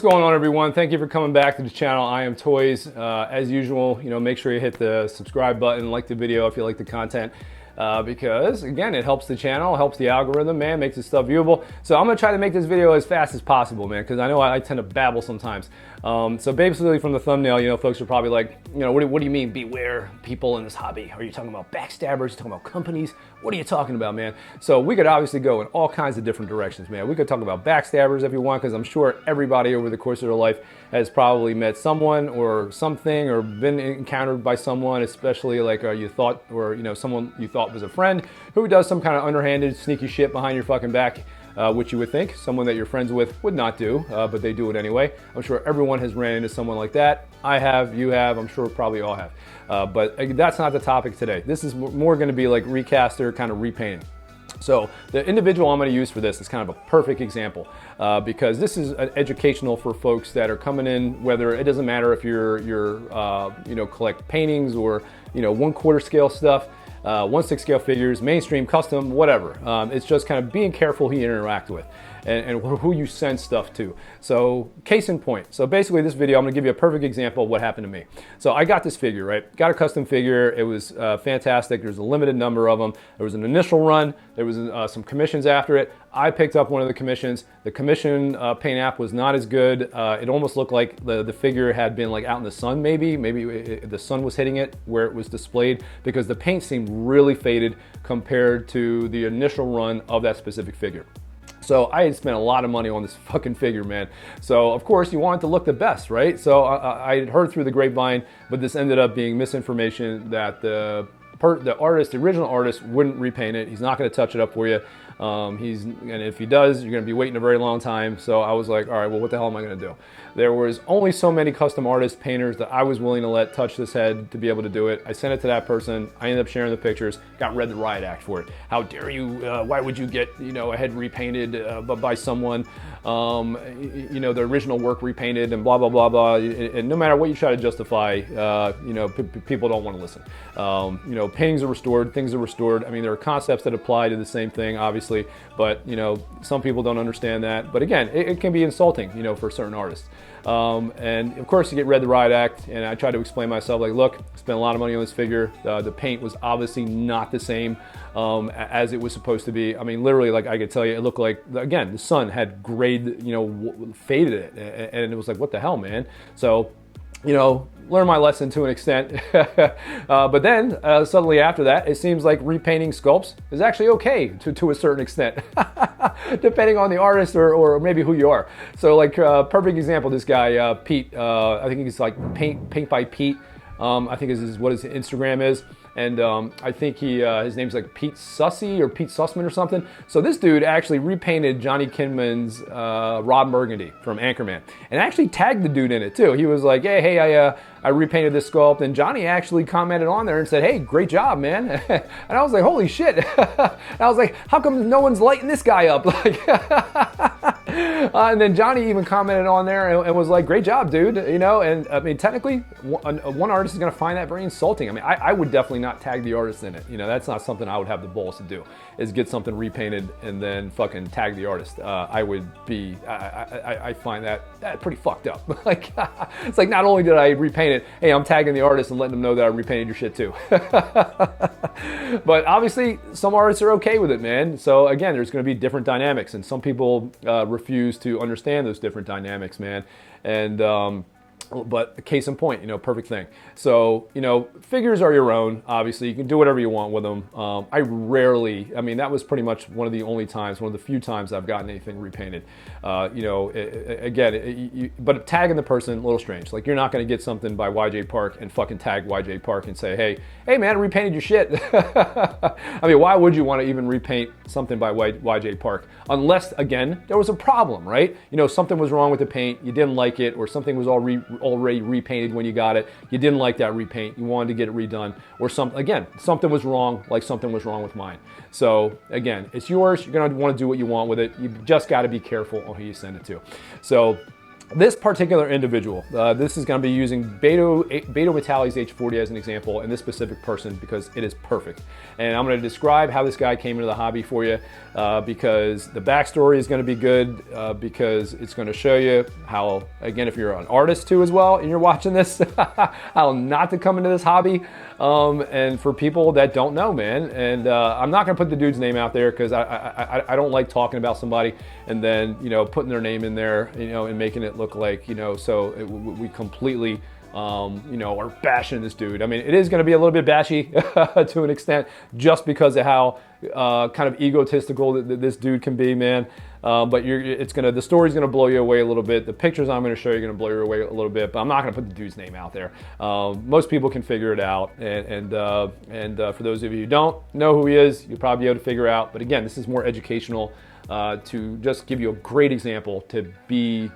going on, everyone? Thank you for coming back to the channel. I am Toys. As usual, make sure you hit the subscribe button, like the video if you like the content. Because again, it helps the channel, helps the algorithm, man, makes this stuff viewable. So I'm gonna try to make this video as fast as possible, man, because I know I tend to babble sometimes. So basically from the thumbnail, folks are probably like, what do you mean beware people in this hobby? Are you talking about backstabbers? Are you talking about companies? What are you talking about, man? So we could obviously go in all kinds of different directions, man. We could talk about backstabbers if you want, because I'm sure everybody over the course of their life has probably met someone or something or been encountered by someone, especially like you thought, or someone you thought was a friend who does some kind of underhanded, sneaky shit behind your fucking back, which you would think someone that you're friends with would not do, but they do it anyway. I'm sure everyone has ran into someone like that. I have, you have, I'm sure probably all have. But that's not the topic today. This is more going to be like recaster, kind of repainting. So the individual I'm going to use for this is kind of a perfect example because this is educational for folks that are coming in, whether it doesn't matter if you're collect paintings or 1/4 scale stuff, 1/6 scale figures, mainstream, custom, whatever. It's just kind of being careful who you interact with and who you send stuff to. So case in point. So basically this video, I'm gonna give you a perfect example of what happened to me. So I got this figure, right? Got a custom figure. It was fantastic. There's a limited number of them. There was an initial run. There was some commissions after it. I picked up one of the commissions. The commission paint app was not as good. It almost looked like the figure had been like out in the sun, maybe the sun was hitting it where it was displayed, because the paint seemed really faded compared to the initial run of that specific figure. So I had spent a lot of money on this fucking figure, man. So of course you want it to look the best, right? So I had heard through the grapevine, but this ended up being misinformation that the original artist wouldn't repaint it. He's not going to touch it up for you. And if he does, you're going to be waiting a very long time. So I was like, all right, well, what the hell am I going to do? There was only so many custom artist painters that I was willing to let touch this head to be able to do it. I sent it to that person. I ended up sharing the pictures, got read the riot act for it. How dare you, why would you get, a head repainted by someone, the original work repainted and blah, blah, blah, blah. And no matter what you try to justify, people don't want to listen. Paintings are restored, things are restored. I mean, there are concepts that apply to the same thing, obviously, but some people don't understand that. But again, it can be insulting, for certain artists. And of course you get read the riot act, and I try to explain myself like, look, I spent a lot of money on this figure. The paint was obviously not the same as it was supposed to be. I mean, literally, like I could tell you, it looked like, again, the sun had grayed, faded it, and it was like, what the hell, man? So, learn my lesson to an extent. But then suddenly after that, it seems like repainting sculpts is actually okay to a certain extent, depending on the artist or maybe who you are. So like perfect example, this guy, Pete, I think he's like Paint by Pete. I think is what his Instagram is. And I think his name's like Pete Sussy or Pete Sussman or something. So this dude actually repainted Johnny Kinman's Rob Burgundy from Anchorman, and actually tagged the dude in it too. He was like, hey, I repainted this sculpt, and Johnny actually commented on there and said, hey, great job, man. And I was like, holy shit. And I was like, how come no one's lighting this guy up? Like, and then Johnny even commented on there and was like, great job, dude. And I mean, technically, one artist is going to find that very insulting. I mean, I would definitely not tag the artist in it. That's not something I would have the balls to do, is get something repainted and then fucking tag the artist. I find that pretty fucked up. Like, it's like, not only did I repaint it, hey, I'm tagging the artist and letting them know that I repainted your shit too. But obviously some artists are okay with it, man. So again, there's going to be different dynamics, and some people refuse to understand those different dynamics, man. And but case in point, perfect thing. So, figures are your own. Obviously, you can do whatever you want with them. I mean, that was pretty much one of the few times I've gotten anything repainted. But tagging the person, a little strange. Like, you're not going to get something by YJ Park and fucking tag YJ Park and say, hey man, I repainted your shit. I mean, why would you want to even repaint something by YJ Park? Unless, again, there was a problem, right? Something was wrong with the paint, you didn't like it, or something was already repainted when you got it. You didn't like that repaint. You wanted to get it redone, or something was wrong, like something was wrong with mine. So again, it's yours. You're going to want to do what you want with it. You just got to be careful on who you send it to. So This particular individual, this is going to be using Beto Vitali's H40 as an example, and this specific person because it is perfect. And I'm going to describe how this guy came into the hobby for you because the backstory is going to be good because it's going to show you how, again, if you're an artist too as well and you're watching this, how not to come into this hobby. And for people that don't know, man, and I'm not going to put the dude's name out there because I don't like talking about somebody and then, you know, putting their name in there, you know, and making it look like, you know, so we completely, you know, are bashing this dude. I mean, it is going to be a little bit bashy to an extent just because of how kind of egotistical that this dude can be, man. But the story's gonna blow you away a little bit. The pictures I'm gonna show you are gonna blow you away a little bit, but I'm not gonna put the dude's name out there. Most people can figure it out, and for those of you who don't know who he is, you'll probably be able to figure out. But again, this is more educational to just give you a great example to be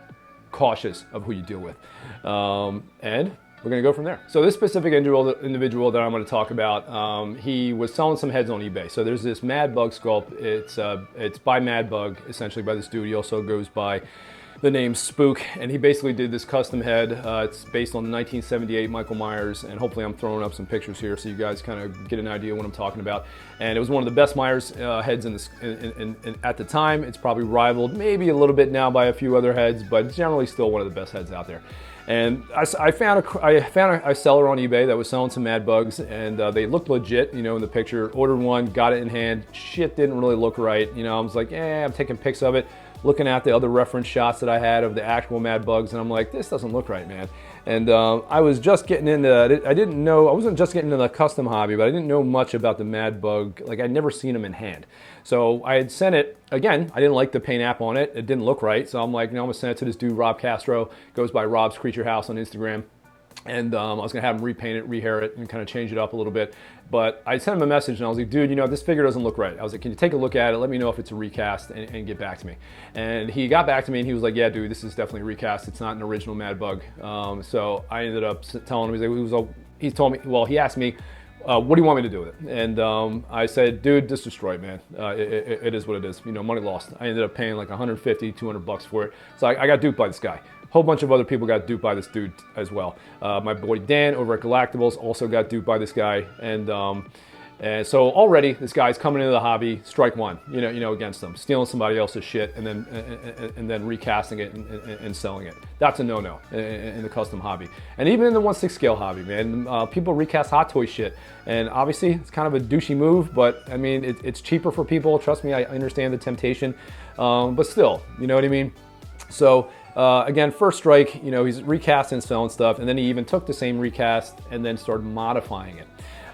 cautious of who you deal with, and we're gonna go from there. So this specific individual that I'm gonna talk about, he was selling some heads on eBay. So there's this Mad Bug sculpt. It's by Mad Bug, essentially by this dude. He also goes by the name Spook, and he basically did this custom head. It's based on the 1978 Michael Myers, and hopefully I'm throwing up some pictures here so you guys kind of get an idea of what I'm talking about. And it was one of the best Myers heads at the time. It's probably rivaled maybe a little bit now by a few other heads, but generally still one of the best heads out there. And I found a seller on eBay that was selling some Mad Bugs, and they looked legit, you know, in the picture. Ordered one, got it in hand. Shit didn't really look right, you know. I was like, I'm taking pics of it, looking at the other reference shots that I had of the actual Mad Bugs, and I'm like, this doesn't look right, man. And I was just getting into, I wasn't just getting into the custom hobby, but I didn't know much about the Mad Bug. Like, I'd never seen them in hand. So I had sent it, again, I didn't like the paint app on it. It didn't look right. So I'm like, I'm gonna send it to this dude, Rob Castro, goes by Rob's Creature House on Instagram. And I was gonna have him repaint it, rehair it, and kind of change it up a little bit. But I sent him a message and I was like, dude, you know, this figure doesn't look right. I was like, can you take a look at it? Let me know if it's a recast and get back to me. And he got back to me and he was like, yeah, dude, this is definitely a recast. It's not an original Mad Bug. So I ended up telling him, he asked me, what do you want me to do with it? And I said, dude, just destroy it, man. It is what it is. You know, money lost. I ended up paying like 150, 200 bucks for it. So I got duped by this guy. A whole bunch of other people got duped by this dude as well. My boy Dan over at Galactables also got duped by this guy. And so already this guy's coming into the hobby, strike one, you know, against them, stealing somebody else's shit and then recasting it and selling it. That's a no-no in the custom hobby. And even in the 1/6 scale hobby, man, people recast Hot Toy shit. And obviously it's kind of a douchey move, but I mean, it's cheaper for people. Trust me, I understand the temptation, but still, you know what I mean? So again, first strike, you know, he's recasting and selling stuff, and then he even took the same recast and then started modifying it.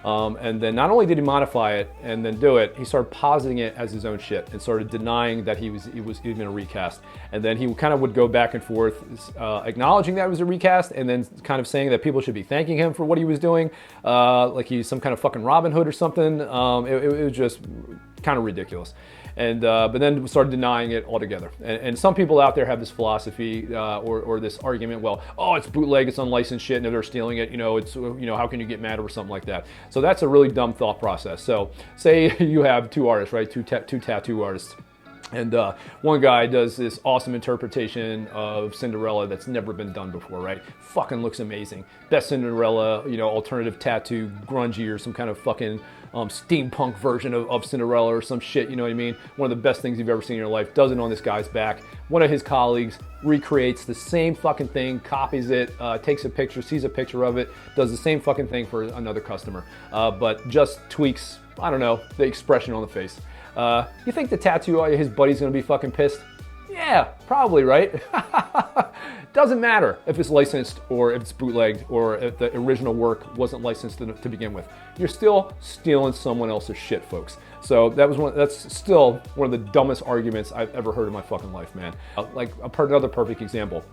And then not only did he modify it and then do it, he started positing it as his own shit and started denying that he was even a recast. And then he kind of would go back and forth, acknowledging that it was a recast and then kind of saying that people should be thanking him for what he was doing, like he's some kind of fucking Robin Hood or something. It was just kind of ridiculous. And but then started denying it altogether. And some people out there have this philosophy or this argument, well, oh, it's bootleg, it's unlicensed shit, and if they're stealing it, you know, it's, you know, how can you get mad over something like that? So that's a really dumb thought process. So say you have two artists, right? Two tattoo artists. And one guy does this awesome interpretation of Cinderella that's never been done before, right? Fucking looks amazing. Best Cinderella, you know, alternative tattoo, grungy, or some kind of fucking steampunk version of Cinderella or some shit, you know what I mean? One of the best things you've ever seen in your life. Does it on this guy's back. One of his colleagues recreates the same fucking thing, copies it, takes a picture, sees a picture of it, does the same fucking thing for another customer, but just tweaks, I don't know, the expression on the face. You think the tattoo, his buddy's gonna be fucking pissed? Yeah, probably, right? Doesn't matter if it's licensed or if it's bootlegged or if the original work wasn't licensed to begin with. You're still stealing someone else's shit, folks. So that's still one of the dumbest arguments I've ever heard in my fucking life, man. Another perfect example.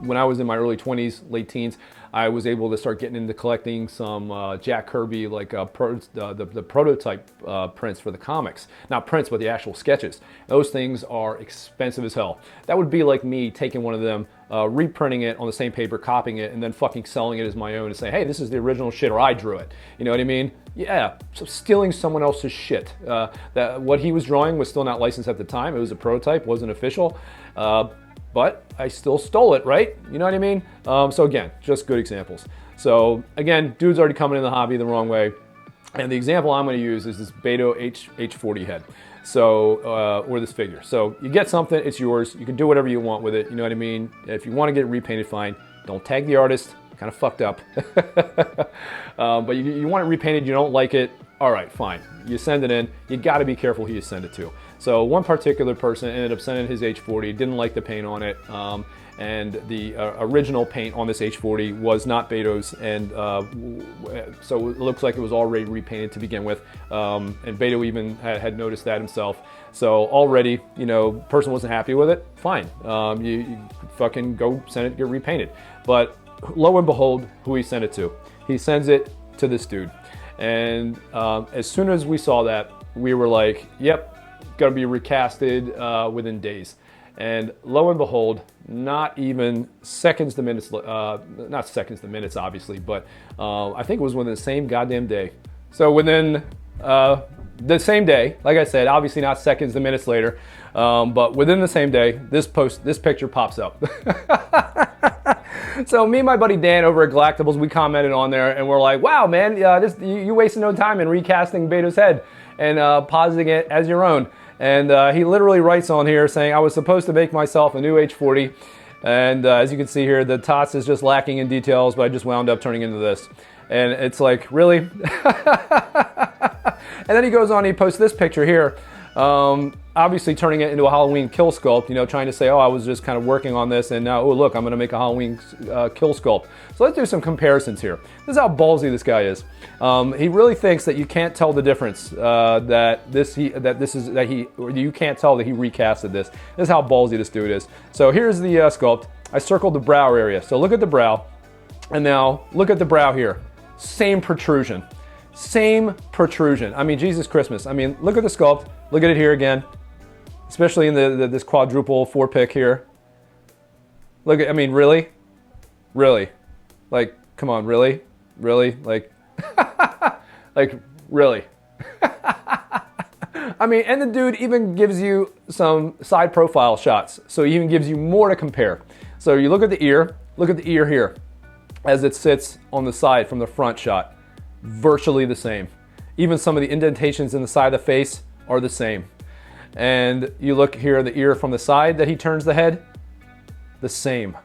When I was in my early 20s, late teens, I was able to start getting into collecting some Jack Kirby, like the prototype prints for the comics. Not prints, but the actual sketches. Those things are expensive as hell. That would be like me taking one of them, reprinting it on the same paper, copying it, and then fucking selling it as my own and saying, hey, this is the original shit, or I drew it. You know what I mean? Yeah, so stealing someone else's shit. What he was drawing was still not licensed at the time. It was a prototype, wasn't official. but I still stole it, right? You know what I mean? So again, just good examples. So again, dude's already coming in the hobby the wrong way. And the example I'm going to use is this Beto H40 head. So, or this figure. So you get something, it's yours. You can do whatever you want with it. You know what I mean? If you want to get it repainted, fine. Don't tag the artist. Kind of fucked up. But you want it repainted, you don't like it. All right, fine. You send it in. You got to be careful who you send it to. So one particular person ended up sending his H40, didn't like the paint on it. And the original paint on this H40 was not Beto's, and so it looks like it was already repainted to begin with. And Beto even had noticed that himself. So already, you know, person wasn't happy with it. Fine, you fucking go send it, get repainted. But lo and behold, who he sent it to? He sends it to this dude. And as soon as we saw that, we were like, "Yep, gonna be recasted within days." And lo and behold, not even seconds to minutes, not seconds to minutes, obviously, but I think it was within the same goddamn day. So within the same day, like I said, obviously not seconds to minutes later, but within the same day, this picture pops up. So me and my buddy Dan over at Galactables, we commented on there, and we're like, "Wow, man, you wasted no time in recasting Beto's head and positing it as your own." And he literally writes on here saying, "I was supposed to make myself a new H40, and as you can see here, the TOTS is just lacking in details, but I just wound up turning into this." And it's like, really? And then he goes on, he posts this picture here, obviously turning it into a Halloween kill sculpt, you know, trying to say, "Oh, I was just kind of working on this, and now, oh, look, I'm going to make a Halloween kill sculpt." So let's do some comparisons here. This is how ballsy this guy is. He really thinks that you can't tell the difference, you can't tell that he recasted this. This is how ballsy this dude is. So here's the sculpt. I circled the brow area. So look at the brow, and now look at the brow here. Same protrusion. Same protrusion. I mean, Jesus Christmas. I mean, look at the sculpt. Look at it here again, especially in this quadruple 4-pick here. Look at, I mean, really? Really? Like, come on, really? Really? Like, like, really? I mean, and the dude even gives you some side profile shots. So he even gives you more to compare. So you look at the ear here as it sits on the side from the front shot. Virtually the same. Even some of the indentations in the side of the face are the same. And you look here, the ear from the side that he turns the head, the same.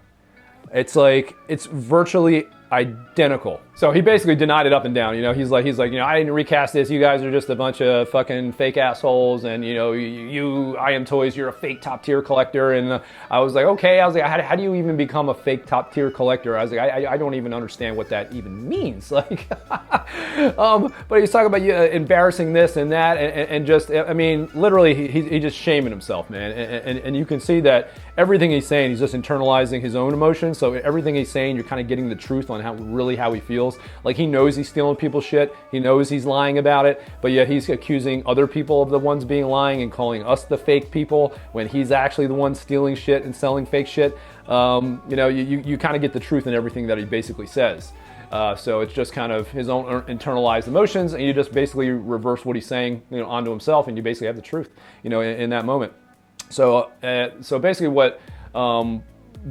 It's like, it's virtually identical. So he basically denied it up and down. You know, he's like, you know, "I didn't recast this. You guys are just a bunch of fucking fake assholes. And you know, I Am Toys, you're a fake top tier collector." And I was like, okay. I was like, how do you even become a fake top tier collector? I was like, I don't even understand what that even means. Like, but he's talking about embarrassing this and that, and just, I mean, literally, he's just shaming himself, man. And you can see that everything he's saying, he's just internalizing his own emotions. So everything he's saying, you're kind of getting the truth on how he feels. Like, he knows he's stealing people's shit. He knows he's lying about it, but yet he's accusing other people of the ones being lying and calling us the fake people when he's actually the one stealing shit and selling fake shit. You know, you kind of get the truth in everything that he basically says. So it's just kind of his own internalized emotions, and you just basically reverse what he's saying, you know, onto himself, and you basically have the truth, you know, in that moment. So so basically what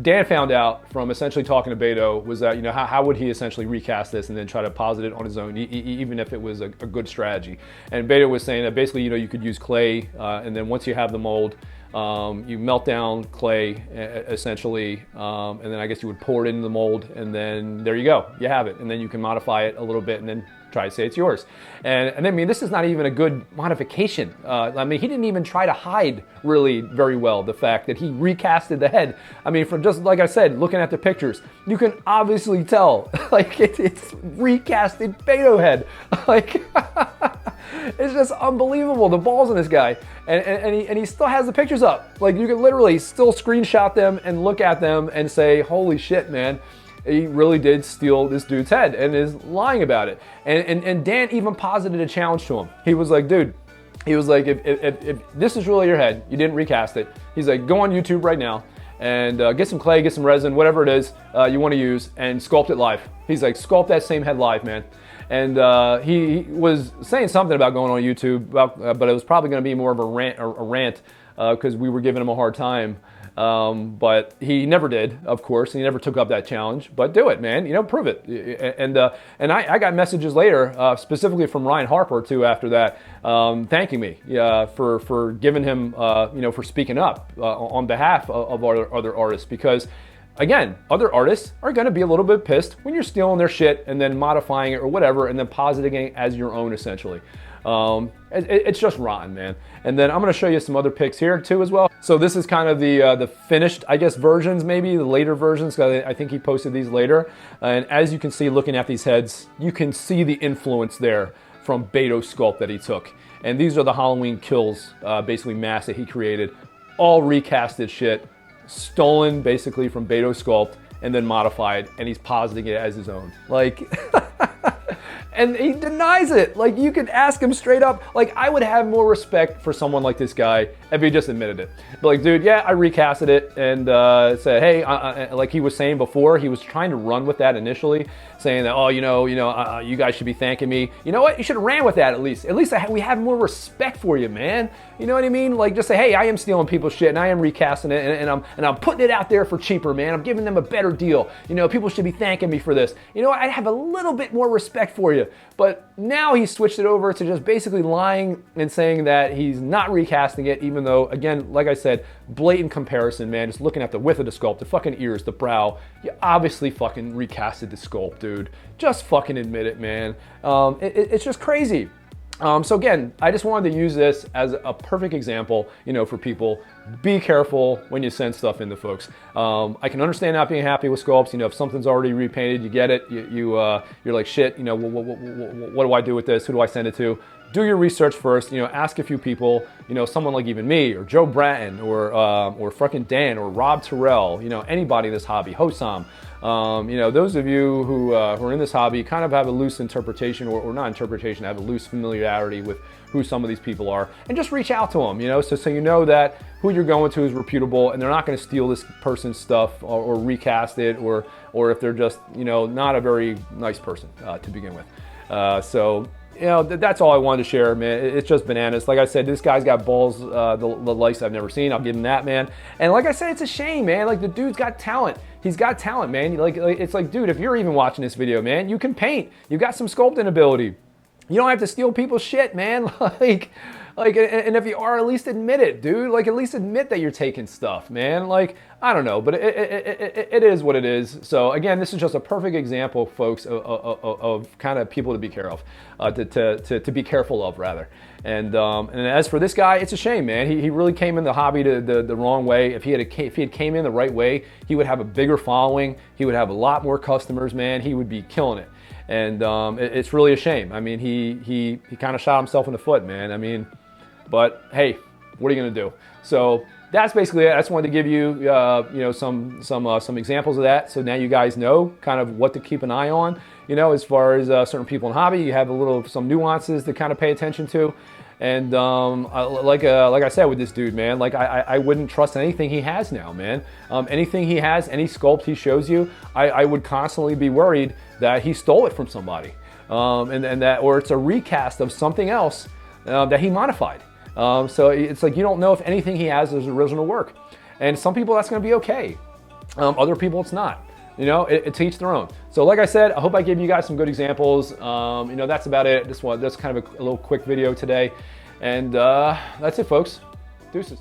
Dan found out from essentially talking to Beto was that, you know, how would he essentially recast this and then try to posit it on his own, even if it was a good strategy. And Beto was saying that basically, you know, you could use clay, and then once you have the mold, you melt down clay essentially, and then I guess you would pour it into the mold, and then there you go, you have it, and then you can modify it a little bit and then try to say it's yours. And I mean, this is not even a good modification. I mean, he didn't even try to hide really very well the fact that he recasted the head. I mean, from just like I said, looking at the pictures, you can obviously tell, like, it's recasted Beto head. Like, it's just unbelievable, the balls in this guy. And he still has the pictures up. Like, you can literally still screenshot them and look at them and say, holy shit, man. He really did steal this dude's head and is lying about it. And Dan even posited a challenge to him. He was like, dude, he was like, if this is really your head, you didn't recast it. He's like, go on YouTube right now and get some clay, get some resin, whatever it is you want to use, and sculpt it live. He's like, sculpt that same head live, man. And he was saying something about going on YouTube, but it was probably going to be more of a rant because we were giving him a hard time. But he never did, of course, and he never took up that challenge. But do it, man. Prove it. And I got messages later, specifically from Ryan Harper too, after that, thanking me for giving him, for speaking up on behalf of other artists, because again, other artists are going to be a little bit pissed when you're stealing their shit and then modifying it or whatever and then positing it as your own, essentially. It's just rotten, man. And then I'm going to show you some other pics here too as well. So this is kind of the finished, I guess, versions, maybe the later versions, because I think he posted these later. And as you can see, looking at these heads, you can see the influence there from Beto sculpt that he took. And these are the Halloween Kills, basically masks that he created, all recasted shit, stolen basically from Beto sculpt and then modified, and he's positing it as his own. Like, and he denies it. Like, you could ask him straight up. Like, I would have more respect for someone like this guy if he just admitted it. But like, dude, yeah, I recasted it and said, hey, like he was saying before, he was trying to run with that initially, saying that, oh, you guys should be thanking me. You know what? You should have ran with that at least. At least we have more respect for you, man. You know what I mean? Like, just say, hey, I am stealing people's shit and I am recasting it and I'm putting it out there for cheaper, man. I'm giving them a better deal. People should be thanking me for this. I'd have a little bit more respect for you. But now he switched it over to just basically lying and saying that he's not recasting it, even though, again, like I said, blatant comparison, man. Just looking at the width of the sculpt, the fucking ears, the brow. You obviously fucking recasted the sculpt, dude. Just fucking admit it, man. It's just crazy. So again, I just wanted to use this as a perfect example, for people. Be careful when you send stuff into folks. I can understand not being happy with sculpts. If something's already repainted, you get it. You're like, shit, what do I do with this? Who do I send it to? Do your research first. Ask a few people. Someone like even me or Joe Bratton or fucking Dan or Rob Terrell. Anybody in this hobby, Hosam. Those of you who are in this hobby kind of have a loose interpretation or not interpretation, have a loose familiarity with who some of these people are, and just reach out to them, so you know that who you're going to is reputable and they're not going to steal this person's stuff or recast it or if they're just, not a very nice person to begin with. That's all I wanted to share, man. It's just bananas. Like I said, this guy's got balls, the likes I've never seen. I'll give him that, man. And like I said, it's a shame, man. Like, the dude's got talent. He's got talent, man. Like it's like, dude, if you're even watching this video, man, you can paint. You got some sculpting ability. You don't have to steal people's shit, man. And if you are, at least admit it, dude. Like, at least admit that you're taking stuff, man. Like, I don't know, but it is what it is. So again, this is just a perfect example, folks, of kind of people to be careful of, to be careful of, rather. And as for this guy, it's a shame, man. He really came in the hobby the wrong way. If he had came in the right way, he would have a bigger following. He would have a lot more customers, man. He would be killing it. And it's really a shame. I mean, he kind of shot himself in the foot, man. I mean, but hey, what are you gonna do? So that's basically it. I just wanted to give you, some examples of that. So now you guys know kind of what to keep an eye on. As far as certain people in hobby, you have some nuances to kind of pay attention to. And like I said with this dude, man, like I wouldn't trust anything he has now, man. Anything he has, any sculpt he shows you, I would constantly be worried that he stole it from somebody, and that, or it's a recast of something else that he modified. So it's like, you don't know if anything he has is original work. And some people that's going to be okay. Other people it's not. It's each their own. So like I said, I hope I gave you guys some good examples. That's about it. That's kind of a little quick video today. And that's it, folks. Deuces.